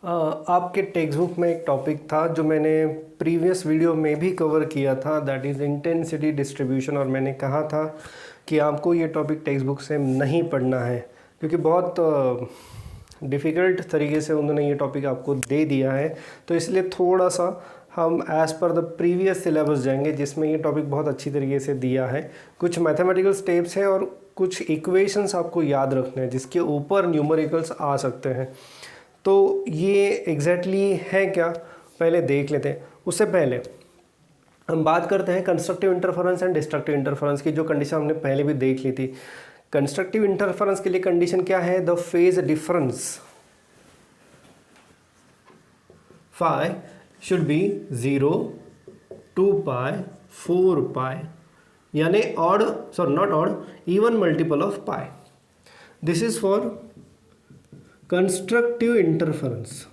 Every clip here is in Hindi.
आपके टेक्स्ट बुक में एक टॉपिक था जो मैंने प्रीवियस वीडियो में भी कवर किया था, दैट इज़ इंटेंसिटी डिस्ट्रीब्यूशन। और मैंने कहा था कि आपको ये टॉपिक टेक्स्ट बुक से नहीं पढ़ना है क्योंकि बहुत डिफ़िकल्ट तरीके से उन्होंने ये टॉपिक आपको दे दिया है। तो इसलिए थोड़ा सा हम as per the previous syllabus जाएंगे जिसमें ये टॉपिक बहुत अच्छी तरीके से दिया है। कुछ मैथमेटिकल स्टेप्स हैं और कुछ इक्वेशंस आपको याद रखने हैं जिसके ऊपर न्यूमेरिकल्स आ सकते हैं। तो ये एग्जैक्टली है क्या, पहले देख लेते हैं। उससे पहले हम बात करते हैं constructive interference and destructive interference की, जो कंडीशन हमने पहले भी देख ली थी। कंस्ट्रक्टिव इंटरफेरेंस के लिए कंडीशन क्या है? The phase difference phi should be 0, 2 pi, 4 pi, यानी odd, sorry not odd, even multiple of pi. This is for constructive interference.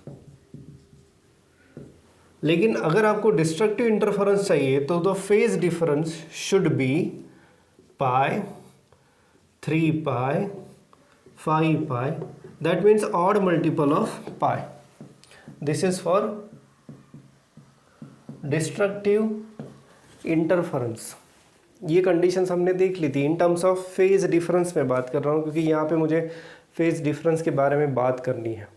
लेकिन अगर आपको डिस्ट्रक्टिव इंटरफेरेंस चाहिए तो the phase difference should be pi, 3 pi, 5 pi, that means odd multiple of pi. This is for destructive interference. ये कंडीशंस हमने देख ली थी। In terms of phase difference में बात कर रहा हूँ क्योंकि यहाँ पे मुझे फेज डिफरेंस के बारे में बात करनी है।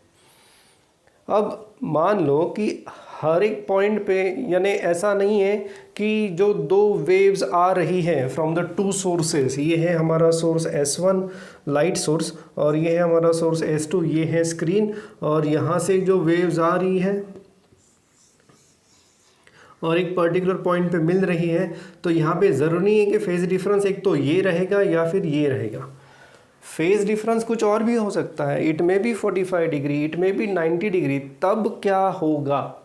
अब मान लो कि हर एक पॉइंट पे, यानी ऐसा नहीं है कि जो दो वेव्स आ रही है फ्रॉम द टू सोर्सेस, ये है हमारा सोर्स S1 लाइट सोर्स और ये है हमारा सोर्स S2, ये है स्क्रीन, और यहाँ से जो वेव्स आ रही है और एक पर्टिकुलर पॉइंट पे मिल रही है, तो यहाँ पे ज़रूरी नहीं है कि फेज डिफरेंस एक तो ये रहेगा या फिर ये रहेगा। फेज डिफरेंस कुछ और भी हो सकता है। It may be 45 degree, it may be 90 degree. तब क्या होगा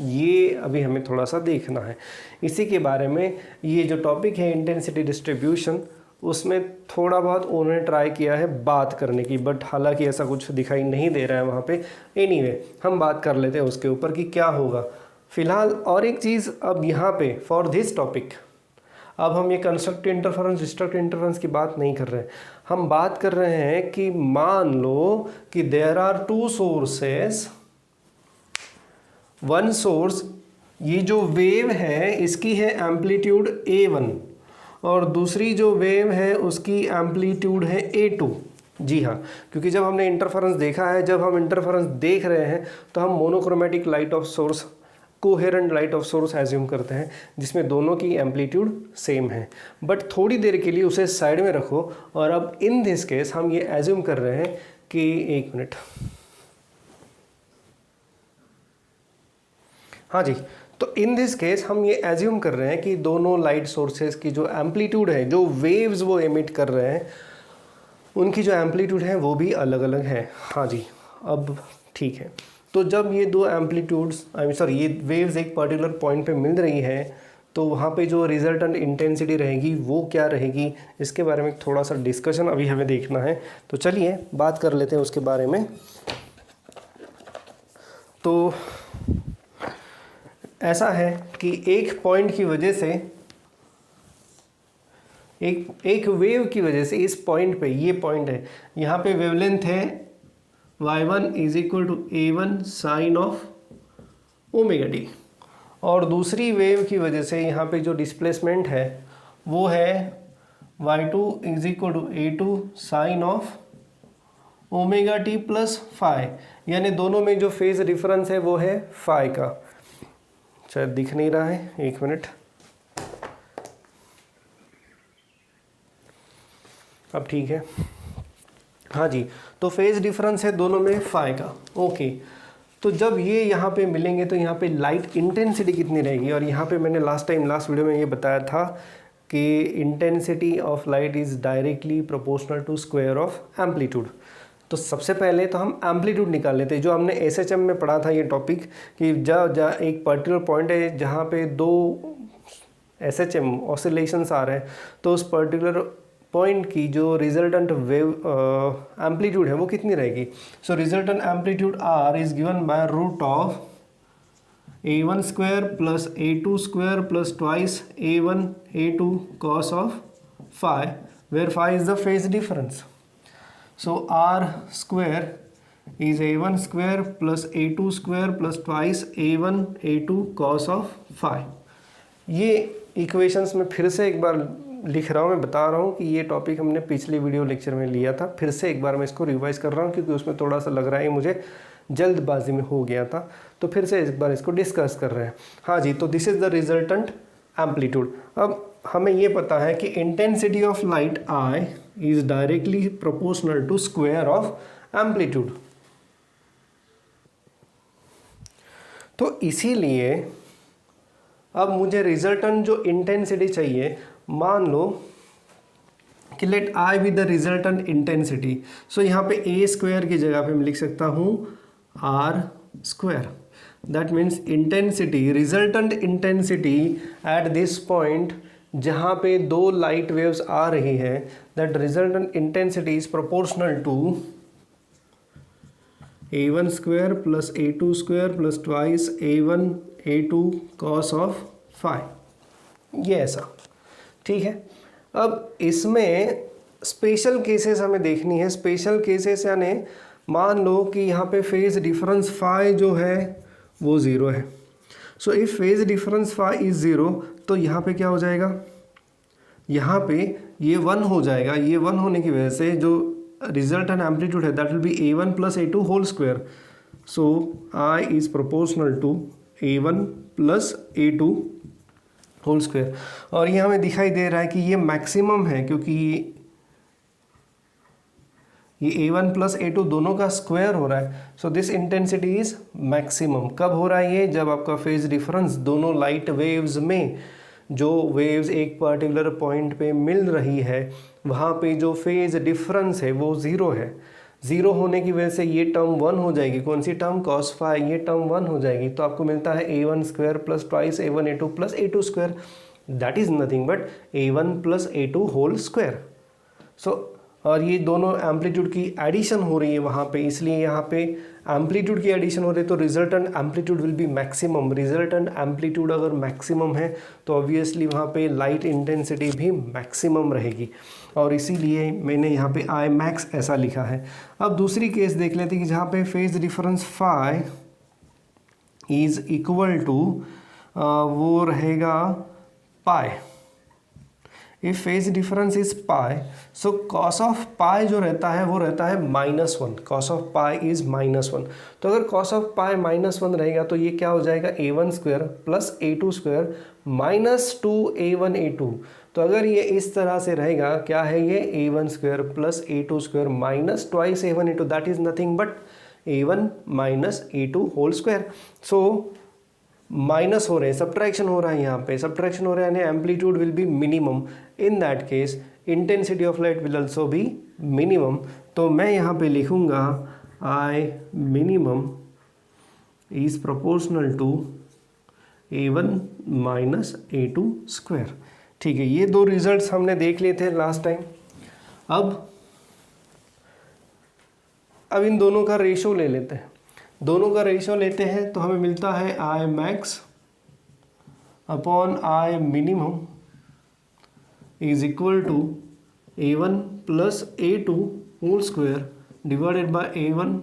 ये अभी हमें थोड़ा सा देखना है। इसी के बारे में ये जो टॉपिक है इंटेंसिटी डिस्ट्रीब्यूशन, उसमें थोड़ा बहुत उन्होंने ट्राई किया है बात करने की, बट हालांकि ऐसा कुछ दिखाई नहीं दे रहा है वहाँ पे। एनीवे, हम बात कर लेते हैं उसके ऊपर कि क्या होगा फिलहाल। और एक चीज़ अब यहाँ पे फॉर दिस टॉपिक, अब हम ये कंस्ट्रक्टिव इंटरफेरेंस डिस्ट्रक्टिव इंटरफेरेंस की बात नहीं कर रहे हैं। हम बात कर रहे हैं कि मान लो कि there are two sources, one source, ये जो वेव है इसकी है एम्पलीट्यूड A1 और दूसरी जो वेव है उसकी एम्पलीट्यूड है A2। जी हाँ, क्योंकि जब हमने इंटरफेरेंस देखा है, जब हम इंटरफेरेंस देख रहे हैं तो हम monochromatic light of source, coherent light of source assume करते हैं जिसमें दोनों की एम्पलीट्यूड सेम है। बट थोड़ी देर के लिए उसे साइड में रखो और अब इन दिस केस हम ये एज्यूम कर रहे हैं कि, एक मिनट, हाँ जी, तो इन दिस केस हम ये एज्यूम कर रहे हैं कि दोनों लाइट सोर्सेज की जो एम्पलीट्यूड है, जो वेव्स वो एमिट कर रहे हैं, उनकी जो एम्पलीट्यूड है वो भी अलग अलग है। हाँ जी, अब ठीक है। तो जब ये दो एम्पलीट्यूड्स, ये वेव्स एक पर्टिकुलर पॉइंट पे मिल रही है तो वहाँ पे जो रिजल्टेंट इंटेंसिटी रहेगी वो क्या रहेगी, इसके बारे में थोड़ा सा डिस्कशन अभी हमें देखना है। तो चलिए बात कर लेते हैं उसके बारे में। तो ऐसा है कि एक पॉइंट की वजह से, एक वेव की वजह से इस पॉइंट पे, ये पॉइंट है, यहाँ पे वेवलेंथ है y1 is equal to A1 sine of omega t, और दूसरी वेव की वजह से यहाँ पे जो डिस्प्लेसमेंट है वो है y2 is equal to A2 sine of omega t plus phi, यानी दोनों में जो फेज डिफरेंस है वो है फाई का। शायद दिख नहीं रहा है, एक मिनट, अब ठीक है। हाँ जी, तो फेज डिफरेंस है दोनों में फाई का। ओके, तो जब ये यहाँ पे मिलेंगे तो यहाँ पे लाइट इंटेंसिटी कितनी रहेगी, और यहाँ पे मैंने लास्ट वीडियो में ये बताया था कि intensity of light is directly proportional to square of amplitude. तो सबसे पहले तो हम एम्पलीट्यूड निकाल लेते हैं। जो हमने SHM में पढ़ा था ये टॉपिक कि जहाँ एक पर्टिकुलर पॉइंट है जहाँ पे दो SHM ऑसिलेशंस आ रहे हैं, तो उस पर्टिकुलर पॉइंट की जो रिजल्टेंट वेव एम्पलीट्यूड है वो कितनी रहेगी। So resultant amplitude R is given by root of A1 square plus A2 square plus twice A1 A2 cos of phi, where phi is the phase difference. So R square is a1 square plus a2 square plus twice a1 a2 cos of phi. ये इक्वेशंस में फिर से एक बार लिख रहा हूँ, मैं बता रहा हूँ कि ये टॉपिक हमने पिछले वीडियो लेक्चर में लिया था, फिर से एक बार मैं इसको रिवाइज कर रहा हूँ क्योंकि उसमें थोड़ा सा लग रहा है मुझे जल्दबाजी में हो गया था, तो फिर से एक बार इसको डिस्कस कर रहे हैं। हाँ जी, तो this is the resultant amplitude. अब हमें ये पता है कि intensity of light I is directly proportional to square of amplitude. तो इसीलिए अब मुझे रिजल्टेंट जो इंटेंसिटी चाहिए, मान लो कि let I be the resultant intensity. So यहाँ पे ए स्क्वायर की जगह पे मैं लिख सकता हूँ R square. That means intensity, resultant intensity at this point जहाँ पे दो लाइट वेव्स आ रही है, that resultant intensity is proportional to a1 square plus a2 square plus twice a1 a2 cos of phi. ये ऐसा ठीक है। अब इसमें स्पेशल केसेस हमें देखनी है। स्पेशल केसेस यानी मान लो कि यहाँ पे फेज डिफरेंस फाई जो है वो ज़ीरो है। So if phase difference phi is zero तो यहाँ पे क्या हो जाएगा, यहाँ पे ये वन हो जाएगा। ये वन होने की वजह से जो रिजल्टेंट एम्पलीट्यूड है that will be a1 plus a2 whole square. So I is proportional to a1 plus a2 whole square. और ये हमें दिखाई दे रहा है कि ये मैक्सिमम है क्योंकि ये a1 प्लस a2 दोनों का स्क्वायर हो रहा है। So this intensity is maximum. कब हो रहा है ये, जब आपका फेज डिफरेंस दोनों लाइट वेव्स में, जो वेव्स एक पर्टिकुलर पॉइंट पे मिल रही है वहाँ पे जो फेज डिफरेंस है वो ज़ीरो है। ज़ीरो होने की वजह से ये टर्म वन हो जाएगी। कौन सी टर्म, कॉस फाई, ये टर्म वन हो जाएगी। तो आपको मिलता है a1 square plus twice a1 a2 plus a2 square. That is nothing but a1 plus a2 whole square. So और ये दोनों एम्पलीट्यूड की एडिशन हो रही है वहाँ पे, इसलिए यहाँ पे एम्पलीट्यूड की एडिशन हो रही है तो resultant amplitude will B maximum. Resultant amplitude अगर मैक्सिमम है तो ऑब्वियसली वहाँ पे लाइट इंटेंसिटी भी मैक्सिमम रहेगी, और इसीलिए मैंने यहाँ पे आई मैक्स ऐसा लिखा है। अब दूसरी केस देख लेते हैं कि जहाँ पे phase difference phi is equal to वो रहेगा pi. If phase difference is pi, so cos of pi जो रहता है वो रहता है -1। Cos of pi is -1। तो अगर कॉस ऑफ पाई -1 रहेगा तो ये क्या हो जाएगा, a1 square plus a2 square minus 2a1 a2। तो अगर ये इस तरह से रहेगा, क्या है ये, a1 square plus a2 square minus twice a1 a2, that is nothing but a1 minus a2 whole square. So minus हो रहे हैं, सब्ट्रैक्शन हो रहा है, यहाँ पे सब्ट्रैक्शन हो रहा है, यानी amplitude will be minimum. In that case intensity of light will also be minimum. तो मैं यहाँ पे लिखूँगा I minimum is proportional to a1 minus a2 square. ठीक है, ये दो रिजल्ट्स हमने देख लिए थे लास्ट टाइम। अब इन दोनों का रेशो ले लेते हैं। दोनों का रेशो लेते हैं तो हमें मिलता है I max upon I minimum is equal to a1 plus a2 whole square divided by a1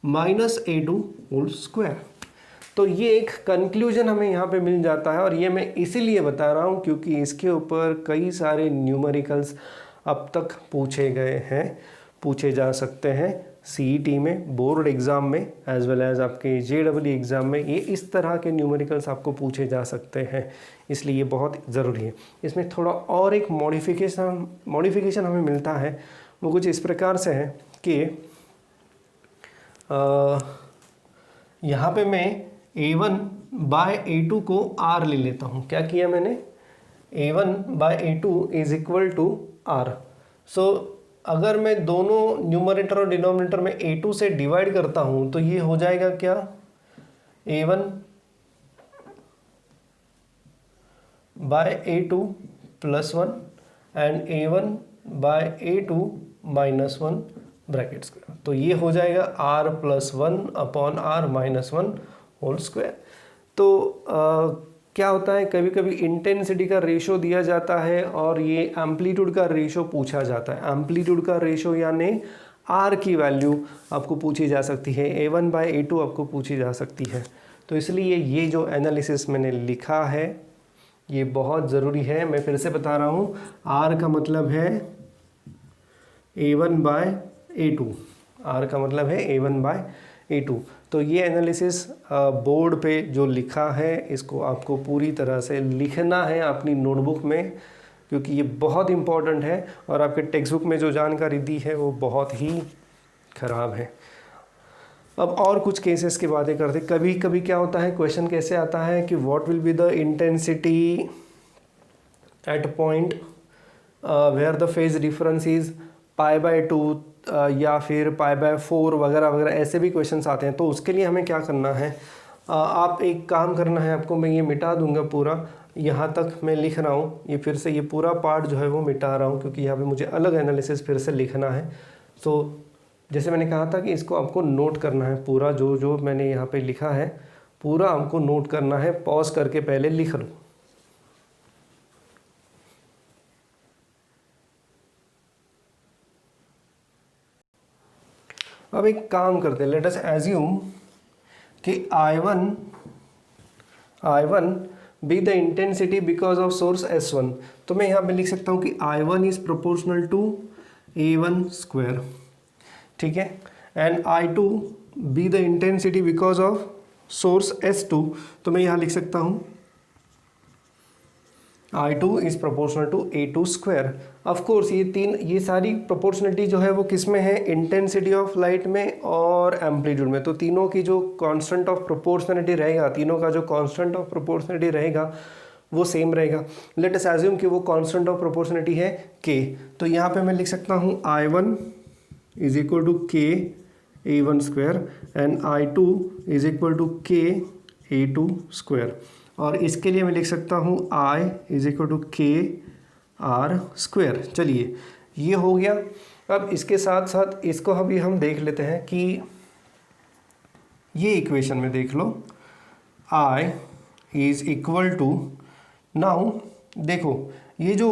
minus a2 whole square. तो ये एक कंक्लूजन हमें यहाँ पे मिल जाता है, और ये मैं इसीलिए बता रहा हूँ क्योंकि इसके ऊपर कई सारे न्यूमेरिकल्स अब तक पूछे गए हैं, पूछे जा सकते हैं सीईटी में, बोर्ड एग्ज़ाम में, एज वेल एज आपके जेईई एग्ज़ाम में। ये इस तरह के न्यूमेरिकल्स आपको पूछे जा सकते हैं, इसलिए ये बहुत ज़रूरी है। इसमें थोड़ा और एक मॉडिफिकेशन हमें मिलता है, वो कुछ इस प्रकार से है कि यहाँ पे मैं a1 बाय a2 को r ले लेता हूँ। क्या किया मैंने, a1 by a2 is equal to r। सो अगर मैं दोनों न्यूमरेटर और डिनोमिनेटर में a2 से डिवाइड करता हूँ तो ये हो जाएगा क्या, a1 by a2 plus 1 and a1 by a2 minus 1 brackets का। तो ये हो जाएगा r plus 1 upon r minus 1 whole square. तो क्या होता है, कभी कभी इंटेंसिटी का रेशो दिया जाता है और ये एम्पलीट्यूड का रेशो पूछा जाता है। एम्पलीट्यूड का रेशो यानी आर की वैल्यू आपको पूछी जा सकती है, A1/A2 आपको पूछी जा सकती है। तो इसलिए ये जो एनालिसिस मैंने लिखा है ये बहुत ज़रूरी है। मैं फिर से बता रहा हूँ, आर का मतलब है A1/A2, आर का मतलब है A1/A2। तो ये एनालिसिस बोर्ड पे जो लिखा है इसको आपको पूरी तरह से लिखना है अपनी नोटबुक में, क्योंकि ये बहुत इम्पॉर्टेंट है और आपके टेक्स्ट बुक में जो जानकारी दी है वो बहुत ही ख़राब है। अब और कुछ केसेस की बातें करते। कभी कभी क्या होता है, क्वेश्चन कैसे आता है कि what will be the intensity at point where the phase difference is π/2 या फिर π/4 वगैरह वगैरह, ऐसे भी क्वेश्चंस आते हैं। तो उसके लिए हमें क्या करना है, आप एक काम करना है आपको, मैं ये मिटा दूंगा पूरा, यहाँ तक मैं लिख रहा हूँ, ये फिर से ये पूरा पार्ट जो है वो मिटा रहा हूँ क्योंकि यहाँ पे मुझे अलग एनालिसिस फिर से लिखना है। तो जैसे मैंने कहा था कि इसको आपको नोट करना है पूरा, जो जो मैंने यहाँ पे लिखा है पूरा आपको नोट करना है, पॉज करके पहले लिख लो। अब एक काम करते हैं, लेट अस एज्यूम कि I1 B the intensity because of source S1। तो मैं यहाँ पे लिख सकता हूँ कि I1 is proportional to A1 square, ठीक है, and I2 be the intensity because of source S2। तो मैं यहाँ लिख सकता हूँ I2 is proportional to A2 square. Of course ये सारी प्रोपोर्शनलिटी जो है वो किस में है, इंटेंसिटी ऑफ लाइट में और एम्पलीट्यूड में। तो तीनों की जो कांस्टेंट ऑफ प्रोपोर्शनलिटी रहेगा, तीनों का जो कांस्टेंट ऑफ प्रोपोर्शनलिटी रहेगा वो सेम रहेगा। लेट अस एज्यूम कि वो कांस्टेंट ऑफ प्रोपोर्शनलिटी है K। तो यहाँ पे मैं लिख सकता हूँ I1 is equal to K A1 square and I2 is equal to K A2 square. और इसके लिए मैं लिख सकता हूँ I is equal to K R square. चलिए ये हो गया। अब इसके साथ साथ इसको अभी हम देख लेते हैं कि ये इक्वेशन में देख लो, I is equal to, now देखो ये जो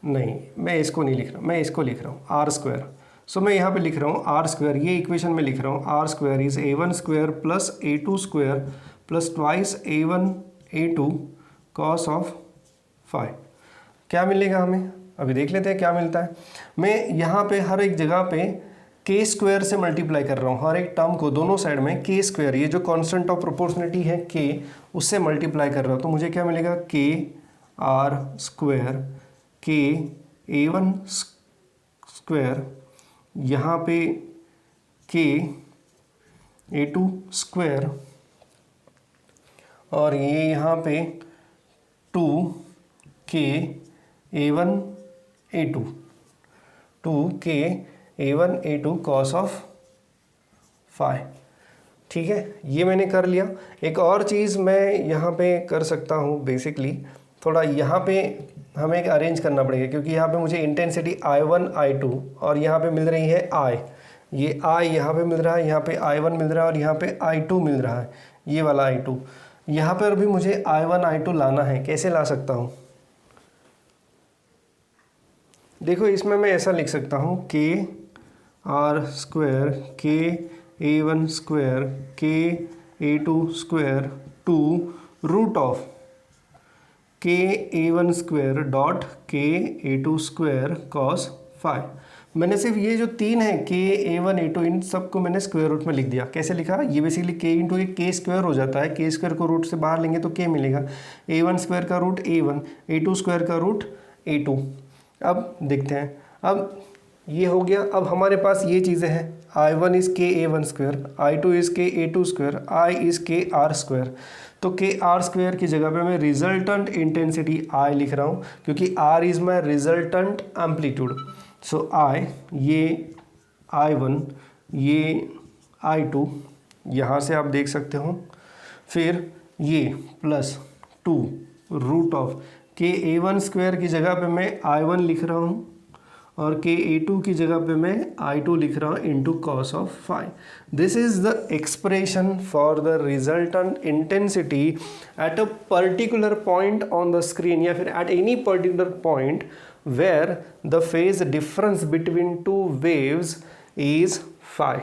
नहीं, मैं इसको नहीं लिख रहा, मैं इसको लिख रहा हूँ R स्क्वायर। सो मैं यहाँ पे लिख रहा हूँ R स्क्वायर, ये इक्वेशन में लिख रहा हूँ R square is A1 square plus A2 square plus twice A1 A2 cos of phi. क्या मिलेगा हमें, अभी देख लेते हैं क्या मिलता है। मैं यहाँ पे हर एक जगह पे K स्क्वायर से मल्टीप्लाई कर रहा हूँ, हर एक टर्म को दोनों साइड में K स्क्वायर, ये जो कांस्टेंट ऑफ प्रोपोर्शनलिटी है K, उससे मल्टीप्लाई कर रहा हूँ। तो मुझे क्या मिलेगा, K R square K A1 square, यहाँ पे K A2 स्क्वायर और ये यहाँ पे 2K A1 A2, 2K A1 A2 cos of phi. ठीक है, ये मैंने कर लिया। एक और चीज़ मैं यहाँ पे कर सकता हूँ, बेसिकली थोड़ा यहाँ पे हमें अरेंज करना पड़ेगा क्योंकि यहाँ पे मुझे इंटेंसिटी I1 I2 और यहाँ पे मिल रही है I, ये I यहाँ पे मिल रहा है, यहाँ पे I1 मिल रहा है और यहाँ पे I2 मिल रहा है, ये वाला I2। यहाँ पर भी मुझे I1 I2 लाना है, कैसे ला सकता हूँ, देखो इसमें मैं ऐसा लिख सकता हूँ K R square K A1 square K A2 square two root of K A1 square dot K A2 square cos phi. मैंने सिर्फ ये जो तीन है K A1 A2 इन सबको मैंने स्क्वायर रूट में लिख दिया। कैसे लिखा, ये basically K into K square हो जाता है, K स्क्वायर को रूट से बाहर लेंगे तो K मिलेगा, A1 स्क्वायर का रूट A1, A2 स्क्वायर का रूट A2। अब देखते हैं, अब ये हो गया। अब हमारे पास ये चीज़ें हैं, I1 is K A1 square, I2 is K A2 square, I is K R square. तो K R स्क्वायर की जगह पे मैं रिजल्टेंट इंटेंसिटी I लिख रहा हूँ क्योंकि R is my resultant amplitude. So I, ये I1, ये I2, यहाँ से आप देख सकते हो, फिर ये plus 2 root of K A1 square की जगह पे मैं I1 लिख रहा हूँ और K A2 की जगह पे मैं I2 लिख रहा हूँ into cos of phi. This is the expression for the resultant intensity at a particular point on the screen या फिर at any particular point where the phase difference between two waves is phi.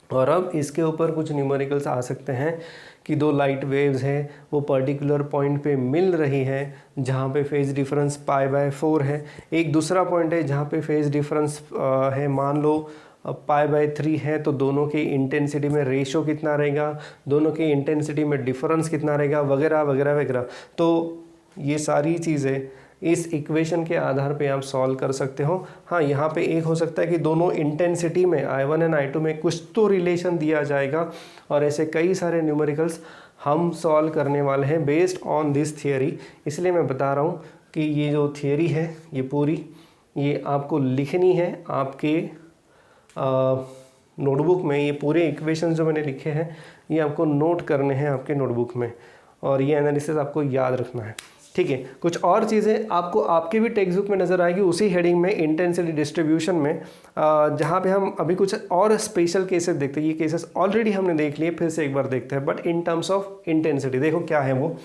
और अब इसके ऊपर कुछ न्यूमेरिकल्स आ सकते हैं कि दो लाइट वेव्स हैं वो पर्टिकुलर पॉइंट पे मिल रही है जहाँ पे फेज डिफरेंस π/4 है। एक दूसरा पॉइंट है जहाँ पे फेज डिफरेंस है मान लो π/3 है, तो दोनों की इंटेंसिटी में रेशो कितना रहेगा, दोनों की इंटेंसिटी में डिफरेंस कितना रहेगा, वगैरह वगैरह वगैरह। तो ये सारी चीज़ें इस इक्वेशन के आधार पे आप सॉल्व कर सकते हो। हाँ, यहाँ पे एक हो सकता है कि दोनों इंटेंसिटी में I1 एंड I2 में कुछ तो रिलेशन दिया जाएगा, और ऐसे कई सारे न्यूमेरिकल्स हम सॉल्व करने वाले हैं बेस्ड ऑन दिस थियरी। इसलिए मैं बता रहा हूँ कि ये जो थियरी है ये पूरी ये आपको लिखनी है आपके नोटबुक में। ये पूरे इक्वेशन जो मैंने लिखे हैं ये आपको नोट करने हैं आपके नोटबुक में, और ये एनालिसिस आपको याद रखना है, ठीक है। कुछ और चीज़ें आपको आपके भी टेक्स्ट बुक में नज़र आएगी उसी हेडिंग में, इंटेंसिटी डिस्ट्रीब्यूशन में, जहाँ पे हम अभी कुछ और स्पेशल केसेस देखते हैं। ये केसेस ऑलरेडी हमने देख लिए, फिर से एक बार देखते हैं, but in terms of intensity देखो क्या है वो।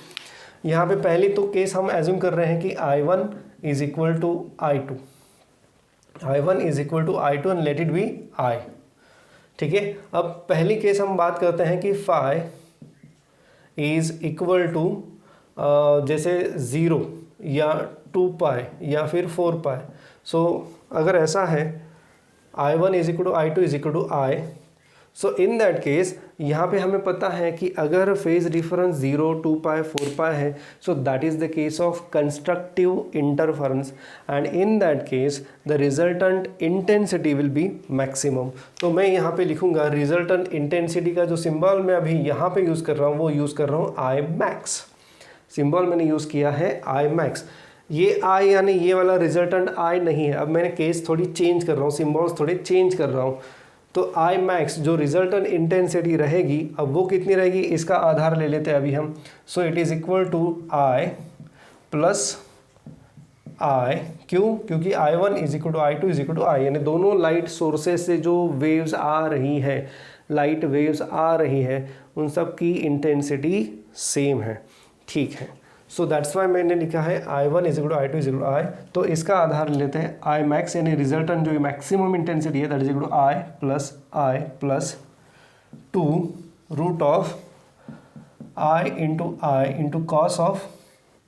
यहाँ पे पहले तो केस हम एज्यूम कर रहे हैं कि I1 is equal to I2, I1 is equal to I2 and let it be I, ठीक है। अब पहली केस हम बात करते हैं कि फाई इज इक्वल टू जैसे 0 या 2π या फिर 4π। सो अगर ऐसा है I1 is equal to I2 is equal to I, so in that case यहाँ पे हमें पता है कि अगर फेज डिफरेंस 0, 2π, 4π है, so that is the case of constructive interference, and in that case the resultant intensity will be maximum. तो मैं यहाँ पे लिखूंगा रिजल्टेंट इंटेंसिटी का जो सिंबल मैं अभी यहाँ पे यूज़ कर रहा हूँ वो यूज़ कर रहा हूँ I max। सिंबल मैंने यूज़ किया है I max। ये I यानी ये वाला रिजल्टेंट I नहीं है। अब मैंने केस थोड़ी चेंज कर रहा हूँ, सिंबल्स थोड़े चेंज कर रहा हूँ। तो I max जो रिजल्टेंट इंटेंसिटी रहेगी, अब वो कितनी रहेगी इसका आधार ले लेते हैं अभी हम। So it is equal to I plus I, क्यों? क्योंकि I1 is equal to I2 is equal to I, यानी दोनों लाइट सोर्सेज से जो वेव्स आ रही है, लाइट वेव्स आ रही है, उन सब की इंटेंसिटी सेम है, ठीक है। सो दैट्स वाई मैंने लिखा है I1 is equal to I2 is equal to I। तो इसका आधार लेते हैं I max यानी रिजल्टेंट जो मैक्सिमम इंटेंसिटी है that is equal to I plus 2 root of I into cos of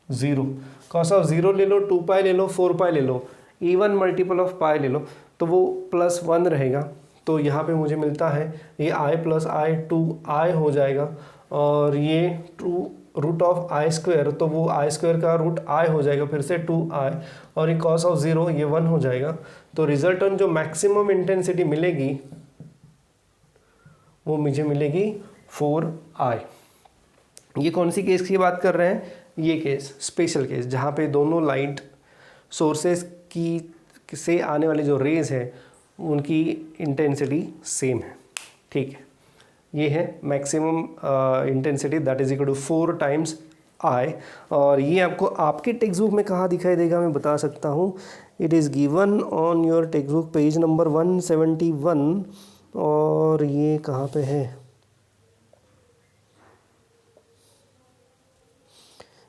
0। Cos of 0 ले लो, 2π ले लो, 4π ले लो, इवन मल्टीपल ऑफ पाई ले लो, तो वो +1 रहेगा। तो यहाँ पे मुझे मिलता है ये I प्लस I 2I हो जाएगा, और ये 2 रूट ऑफ I स्क्वायर, तो वो I स्क्वायर का रूट I हो जाएगा, फिर से 2I, और ये कॉस ऑफ 0 ये 1 हो जाएगा। तो रिजल्टेंट जो मैक्सिमम इंटेंसिटी मिलेगी वो मुझे मिलेगी 4I। ये कौन सी केस की बात कर रहे हैं? ये केस स्पेशल केस जहाँ पे दोनों लाइट सोर्सेस की से आने वाले जो रेज है उनकी इंटेंसिटी सेम है, ठीक है। ये है maximum intensity that is equal to 4 times I, और ये आपको आपके टेक्स्ट बुक में कहाँ दिखाई देगा मैं बता सकता हूँ। It is given on your text book page number 171, और ये कहाँ पे है?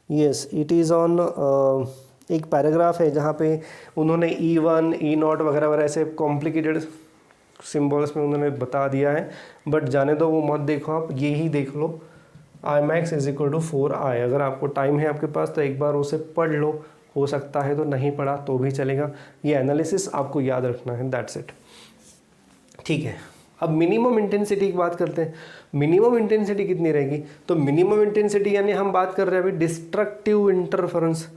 यस, इट इज़ ऑन एक पैराग्राफ है जहाँ पे उन्होंने E1, E0 वगैरह वगैरह ऐसे कॉम्प्लिकेटेड सिम्बल्स में उन्होंने बता दिया है, बट जाने दो वो मत देखो, आप ये ही देख लो I max is equal to 4I। अगर आपको टाइम है आपके पास तो एक बार उसे पढ़ लो, हो सकता है तो नहीं पढ़ा तो भी चलेगा। ये एनालिसिस आपको याद रखना है, दैट्स इट, ठीक है। अब मिनिमम इंटेंसिटी की बात करते हैं। मिनिमम इंटेंसिटी कितनी रहेगी? तो मिनिमम इंटेंसिटी यानी हम बात कर रहे हैं अभी डिस्ट्रक्टिव इंटरफेरेंस।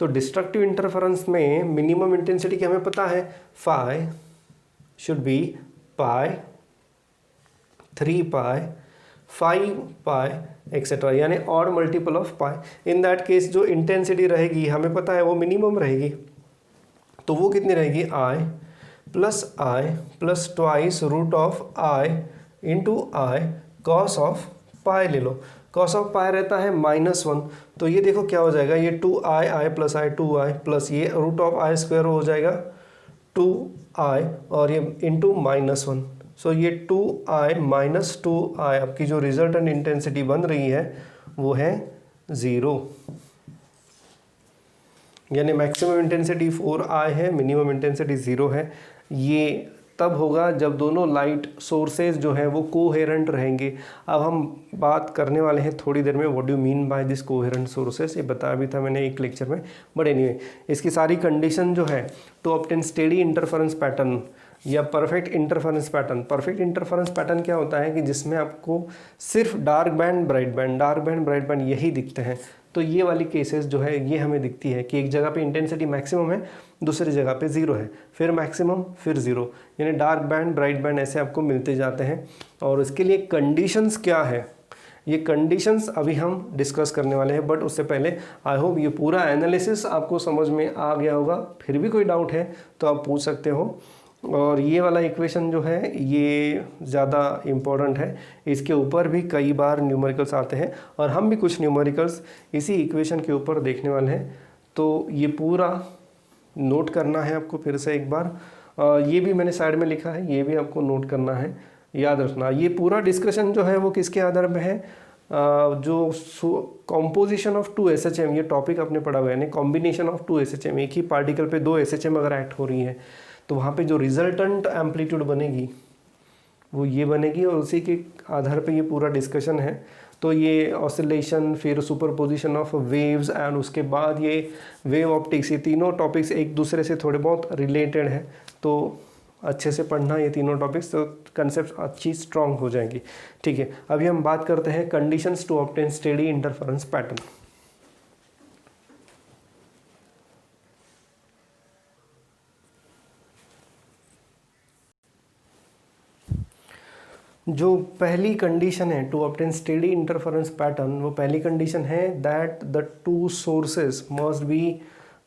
तो डिस्ट्रक्टिव इंटरफेरेंस में मिनिमम इंटेंसिटी की हमें पता है phi should be pi, 3π, 5π etcetera, यानी odd multiple of pi. In that case जो इंटेंसिटी रहेगी हमें पता है वो मिनिमम रहेगी, तो वो कितनी रहेगी I plus twice root of I into I cos of pi ले लो। कॉस ऑफ पाई रहता है -1, तो ये देखो क्या हो जाएगा, ये 2I plus I 2I plus ये रूट ऑफ I स्क्वायर हो जाएगा 2I, और ये इंटू -1, सो ये 2I माइनस 2I आपकी जो रिजल्टेंट इंटेंसिटी बन रही है वो है 0। यानी मैक्सिमम इंटेंसिटी 4I है, मिनिमम इंटेंसिटी 0 है। ये तब होगा जब दोनों लाइट सोर्सेज जो है वो कोहेरेंट रहेंगे। अब हम बात करने वाले हैं थोड़ी देर में what do mean by this coherent sources, ये बताया भी था मैंने एक लेक्चर में। बट एनीवे इसकी सारी कंडीशन जो है to obtain steady interference pattern या perfect interference pattern. Perfect interference pattern क्या होता है कि जिसमें आपको सिर्फ dark band bright band, dark band bright band यही दिखते हैं। तो ये वाली केसेस जो है ये हमें दिखती है कि एक जगह पे इंटेंसिटी मैक्सिमम है, दूसरी जगह पे 0 है, फिर मैक्सिमम फिर 0, यानी डार्क बैंड ब्राइट बैंड ऐसे आपको मिलते जाते हैं। और इसके लिए कंडीशंस क्या है, ये कंडीशंस अभी हम डिस्कस करने वाले हैं। बट उससे पहले आई होप ये पूरा एनालिसिस आपको समझ में आ गया होगा। फिर भी कोई डाउट है तो आप पूछ सकते हो। और ये वाला इक्वेशन जो है ये ज़्यादा इम्पोर्टेंट है, इसके ऊपर भी कई बार न्यूमेरिकल्स आते हैं और हम भी कुछ न्यूमेरिकल्स इसी इक्वेशन के ऊपर देखने वाले हैं। तो ये पूरा नोट करना है आपको फिर से एक बार। ये भी मैंने साइड में लिखा है, ये भी आपको नोट करना है, याद रखना। ये पूरा डिस्कशन जो है वो किसके आधार पर है, जो कॉम्पोजिशन ऑफ 2 SHM, ये टॉपिक आपने पढ़ा हुआ है, यानी कॉम्बिनेशन ऑफ 2 SHM, एक ही पार्टिकल पे 2 SHM अगर एक्ट हो रही है तो वहाँ पे जो रिजल्टेंट एम्पलीट्यूड बनेगी वो ये बनेगी, और उसी के आधार पे ये पूरा डिस्कशन है। तो ये ऑसिलेशन, फिर सुपरपोजिशन ऑफ वेव्स एंड उसके बाद ये वेव ऑप्टिक्स, ये तीनों टॉपिक्स एक दूसरे से थोड़े बहुत रिलेटेड है। तो अच्छे से पढ़ना ये तीनों टॉपिक्स, तो कंसेप्ट अच्छी स्ट्रॉन्ग हो जाएंगी। ठीक है, अभी हम बात करते हैं conditions to obtain steady interference pattern. जो पहली कंडीशन है to obtain steady interference pattern, वो पहली कंडीशन है that the 2 sources must be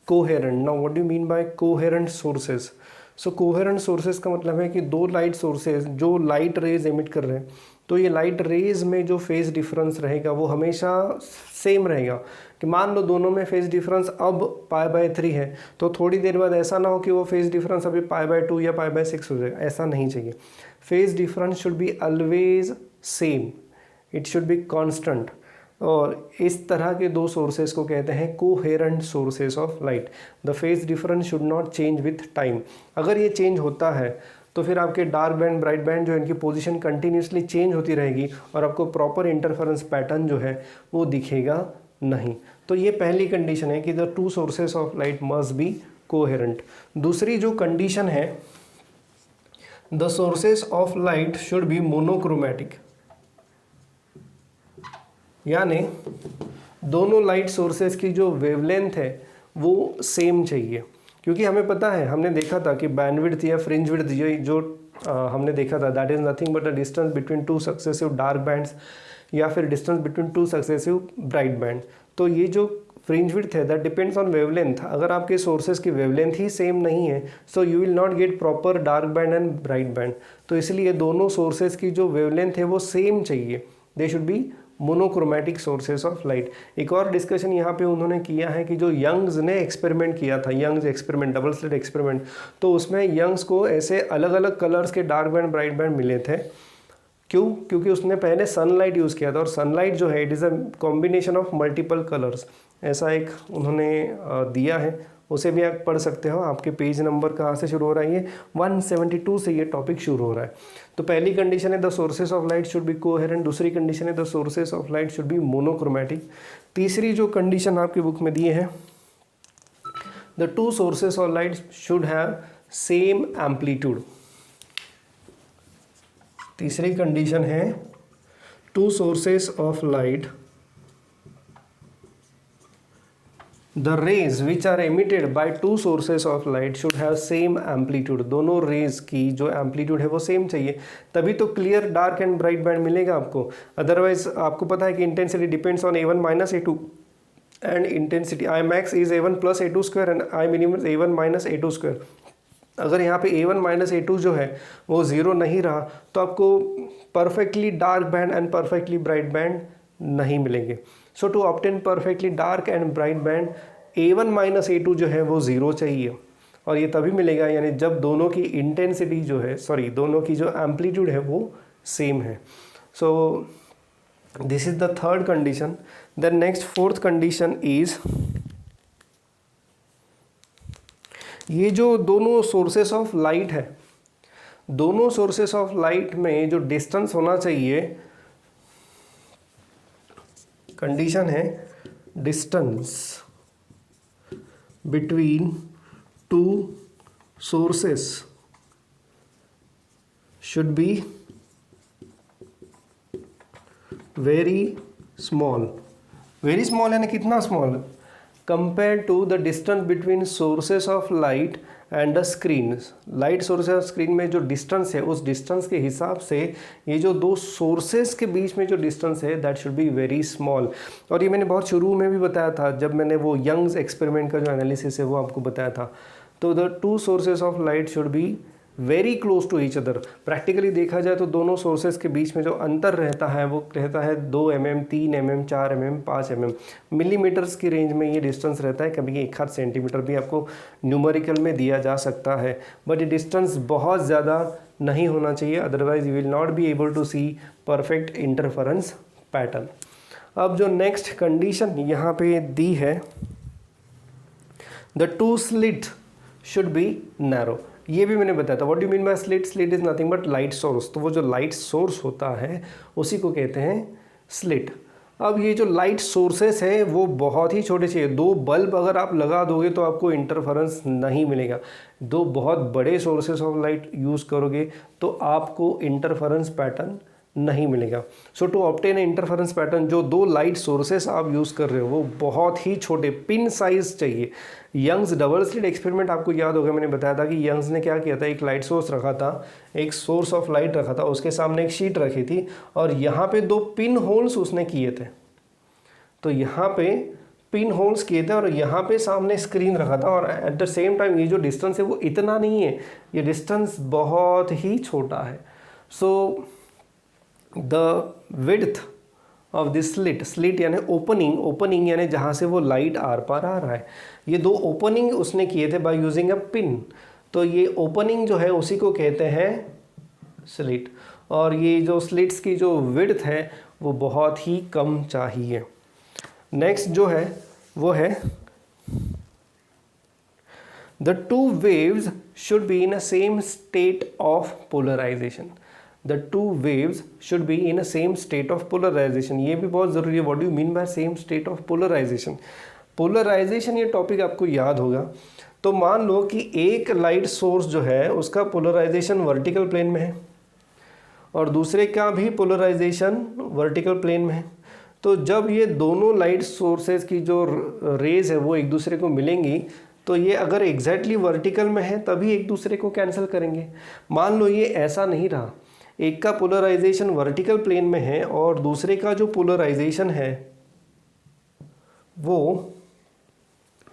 coherent. Now what do you mean by coherent sources? So coherent sources का मतलब है कि 2 लाइट सोर्सेज जो लाइट रेज एमिट कर रहे हैं, तो ये लाइट रेज में जो फेज डिफरेंस रहेगा वो हमेशा सेम रहेगा। कि मान लो दोनों में फेज डिफरेंस अब π/3 है, तो थोड़ी देर बाद ऐसा ना हो कि वो फेज डिफरेंस अभी π/2 या π/6 हो जाए, ऐसा नहीं चाहिए। Phase difference should be always same, it should be constant. और इस तरह के 2 सोर्सेज को कहते हैं coherent sources of light. The phase difference should not change with time. अगर ये चेंज होता है तो फिर आपके डार्क बैंड ब्राइट बैंड जो इनकी पोजीशन कंटिन्यूसली चेंज होती रहेगी और आपको प्रॉपर इंटरफेरेंस पैटर्न जो है वो दिखेगा नहीं। तो ये पहली कंडीशन है कि the 2 sources of light must be coherent. दूसरी जो कंडीशन है, the sources of light should B monochromatic, यानी दोनों लाइट सोर्सेज की जो वेवलेंथ है वो सेम चाहिए। क्योंकि हमें पता है, हमने देखा था कि बैंडविड्थ या फ्रिंज विड्थ जो हमने देखा था, that is nothing but the distance between 2 successive dark bands या फिर distance between 2 successive bright band. तो ये जो फ्रिंज विड्थ है दैट डिपेंड्स ऑन वेवलेंथ। अगर आपके सोर्सेज की वेवलेंथ ही सेम नहीं है so you will not get proper dark band and bright band. तो इसलिए दोनों सोर्सेज की जो वेवलेंथ है वो सेम चाहिए, they should be monochromatic sources of light. एक और डिस्कशन यहाँ पे उन्होंने किया है कि जो यंग्स ने एक्सपेरिमेंट किया था, Young's experiment, double slit experiment, तो उसमें यंग्स को ऐसे अलग अलग कलर्स के डार्क बैंड ब्राइट बैंड मिले थे। क्यों? क्योंकि उसने पहले सनलाइट यूज़ किया था, और सनलाइट जो है it is a combination of multiple colours, ऐसा एक उन्होंने दिया है, उसे भी आप पढ़ सकते हो। आपके पेज नंबर कहाँ से शुरू हो रहा है, ये 172 से ये टॉपिक शुरू हो रहा है। तो पहली कंडीशन है the sources of light should B coherent, दूसरी कंडीशन है the sources of light should B monochromatic. तीसरी जो कंडीशन आपकी बुक में दिए हैं, the 2 sources of light should have same amplitude. तीसरी कंडीशन है 2 sources of light, the rays which are emitted by 2 sources of light should have same amplitude। दोनों रेज की जो एम्पलीट्यूड है वो सेम चाहिए, तभी तो clear dark and bright band मिलेगा आपको। अदरवाइज आपको पता है कि intensity depends on A1 minus A2 and intensity I max is A1 plus A2 square and I minimum is A1 minus A2 square. अगर यहाँ पे A1 माइनस A2 जो है वो 0 नहीं रहा तो आपको perfectly dark band and perfectly bright band नहीं मिलेंगे। So to obtain perfectly dark and bright band A1 minus A2 जो है वो 0 चाहिए, और ये तभी मिलेगा यानी जब दोनों की इंटेंसिटी जो है, सॉरी दोनों की जो एम्पलीट्यूड है वो सेम है। So this is the third condition. Then next fourth condition is ये जो दोनों सोर्सेस ऑफ लाइट है, दोनों सोर्सेस ऑफ लाइट में जो डिस्टेंस होना चाहिए, कंडीशन है distance between two sources should be very small. Very small यानी कितना small? Compare to the distance between sources of light and the screen. Light source और स्क्रीन में जो डिस्टेंस है, उस डिस्टेंस के हिसाब से ये जो दो सोर्सेस के बीच में जो डिस्टेंस है that should be very small. और ये मैंने बहुत शुरू में भी बताया था जब मैंने वो यंग्स एक्सपेरिमेंट का जो एनालिसिस है वो आपको बताया था। तो the two sources of light should be very close to each other. Practically देखा जाए तो दोनों सोर्सेज के बीच में जो अंतर रहता है वो रहता है 2 mm, 3 mm, 4 mm, 5 mm millimetres की रेंज में ये डिस्टेंस रहता है। कभी 1/2 सेंटीमीटर भी आपको न्यूमेरिकल में दिया जा सकता है, बट ये डिस्टेंस बहुत ज़्यादा नहीं होना चाहिए, otherwise you will not be able to see perfect interference pattern. अब जो नेक्स्ट कंडीशन यहाँ पे दी है, the two slit should be narrow. ये भी मैंने बताया था। What do mean by slit? Slit is nothing but light source. तो वो जो लाइट सोर्स होता है उसी को कहते हैं स्लिट। अब ये जो लाइट सोर्सेस है वो बहुत ही छोटे चाहिए। 2 बल्ब अगर आप लगा दोगे तो आपको इंटरफेरेंस नहीं मिलेगा। 2 बहुत बड़े सोर्सेस ऑफ लाइट यूज़ करोगे तो आपको इंटरफेरेंस पैटर्न नहीं मिलेगा। सो टू ऑब्टेन इंटरफेरेंस पैटर्न, जो 2 लाइट सोर्सेस आप यूज़ कर रहे हो वो बहुत ही छोटे पिन साइज चाहिए। यंग्स डबल स्लिट एक्सपेरिमेंट आपको याद होगा, मैंने बताया था कि यंग्स ने क्या किया था, एक लाइट सोर्स रखा था, एक सोर्स ऑफ लाइट रखा था, उसके सामने एक शीट रखी थी और यहाँ पे 2 पिन होल्स उसने किए थे। तो यहाँ पे पिन होल्स किए थे और यहाँ पे सामने स्क्रीन रखा था और एट द सेम टाइम ये जो डिस्टेंस है वो इतना नहीं है, ये डिस्टेंस बहुत ही छोटा है। So the width of this slit, slit यानी ओपनिंग, ओपनिंग यानी जहाँ से वो लाइट आर पार आ रहा है, ये 2 ओपनिंग उसने किए थे बाय यूजिंग अ पिन। तो ये ओपनिंग जो है उसी को कहते हैं स्लिट। और ये जो स्लिट्स की जो विड्थ है वो बहुत ही कम चाहिए। नेक्स्ट जो है वो है the two waves should be in a same state of polarization. The two waves should be in a same state of polarization। ये भी बहुत ज़रूरी है। What do you mean by same state of polarization? Polarization ये टॉपिक आपको याद होगा। तो मान लो कि एक लाइट सोर्स जो है उसका पोलराइजेशन वर्टिकल प्लेन में है और दूसरे का भी पोलराइजेशन वर्टिकल प्लेन में है। तो जब ये दोनों लाइट सोर्सेज की जो रेज है वो एक दूसरे को मिलेंगी तो ये अगर एग्जैक्टली वर्टिकल में है तभी एक दूसरे को कैंसिल करेंगे। मान लो ये ऐसा नहीं रहा, एक का पोलराइजेशन वर्टिकल प्लेन में है और दूसरे का जो पोलराइजेशन है वो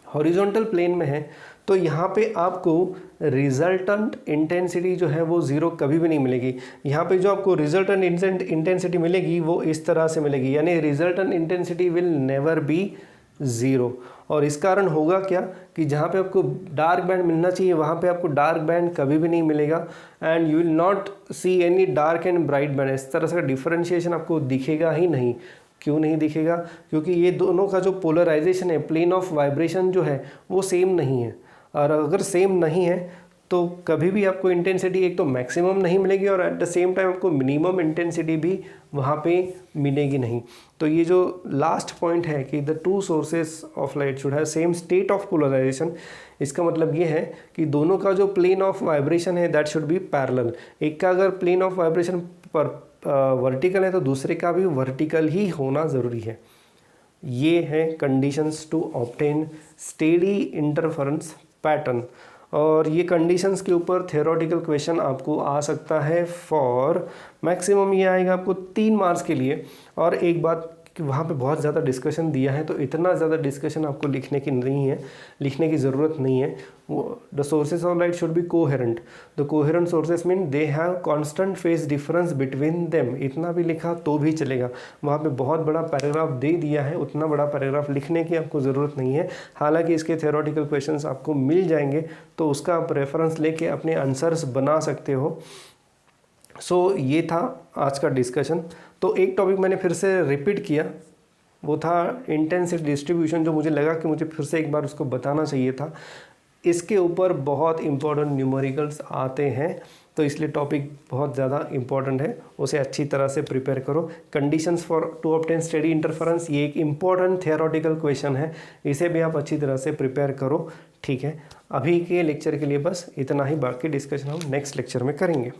हॉरिजॉन्टल प्लेन में है, तो यहाँ पे आपको रिजल्टेंट इंटेंसिटी जो है वो ज़ीरो कभी भी नहीं मिलेगी। यहाँ पे जो आपको रिजल्टेंट इंटेंसिटी मिलेगी वो इस तरह से मिलेगी, यानी resultant intensity will never be zero. और इस कारण होगा क्या कि जहाँ पे आपको डार्क बैंड मिलना चाहिए वहाँ पे आपको डार्क बैंड कभी भी नहीं मिलेगा and you will not see any dark and bright band. इस तरह से डिफरेंशिएशन आपको दिखेगा ही नहीं। क्यों नहीं दिखेगा? क्योंकि ये दोनों का जो पोलराइजेशन है, प्लेन ऑफ वाइब्रेशन जो है वो सेम नहीं है। और अगर सेम नहीं है तो कभी भी आपको इंटेंसिटी एक तो मैक्सिमम नहीं मिलेगी और एट द सेम टाइम आपको मिनिमम इंटेंसिटी भी वहाँ पे मिलेगी नहीं। तो ये जो लास्ट पॉइंट है कि the two sources of light should have same state of polarization, इसका मतलब ये है कि दोनों का जो प्लेन ऑफ वाइब्रेशन है दैट शुड बी पैरेलल। एक का अगर प्लेन ऑफ वाइब्रेशन पर वर्टिकल है तो दूसरे का भी वर्टिकल ही होना ज़रूरी है। ये है conditions to obtain steady interference pattern. और ये कंडीशंस के ऊपर थ्योरेटिकल क्वेश्चन आपको आ सकता है फॉर मैक्सिमम ये आएगा आपको 3 मार्क्स के लिए। और एक बात कि वहाँ पे बहुत ज़्यादा डिस्कशन दिया है तो इतना ज़्यादा डिस्कशन आपको लिखने की नहीं है, लिखने की ज़रूरत नहीं है। वो the sources of light should B coherent. The coherent sources mean they have constant phase difference between them. इतना भी लिखा तो भी चलेगा। वहाँ पे बहुत बड़ा पैराग्राफ दे दिया है, उतना बड़ा पैराग्राफ लिखने की आपको ज़रूरत नहीं है। हालांकि इसके थ्योरेटिकल क्वेश्चंस आपको मिल जाएंगे तो उसका आप रेफरेंस लेके अपने आंसर्स बना सकते हो। सो ये था आज का डिस्कशन। तो एक टॉपिक मैंने फिर से रिपीट किया, वो था इंटेंसिटी डिस्ट्रीब्यूशन, जो मुझे लगा कि मुझे फिर से एक बार उसको बताना चाहिए था। इसके ऊपर बहुत इंपॉर्टेंट न्यूमेरिकल्स आते हैं, तो इसलिए टॉपिक बहुत ज़्यादा इंपॉर्टेंट है, उसे अच्छी तरह से प्रिपेयर करो। Conditions for to obtain steady interference, ये एक इम्पॉर्टेंट थियोरेटिकल क्वेश्चन है, इसे भी आप अच्छी तरह से प्रिपेयर करो। ठीक है, अभी के लेक्चर के लिए बस इतना ही, बाकी डिस्कशन हम नेक्स्ट लेक्चर में करेंगे।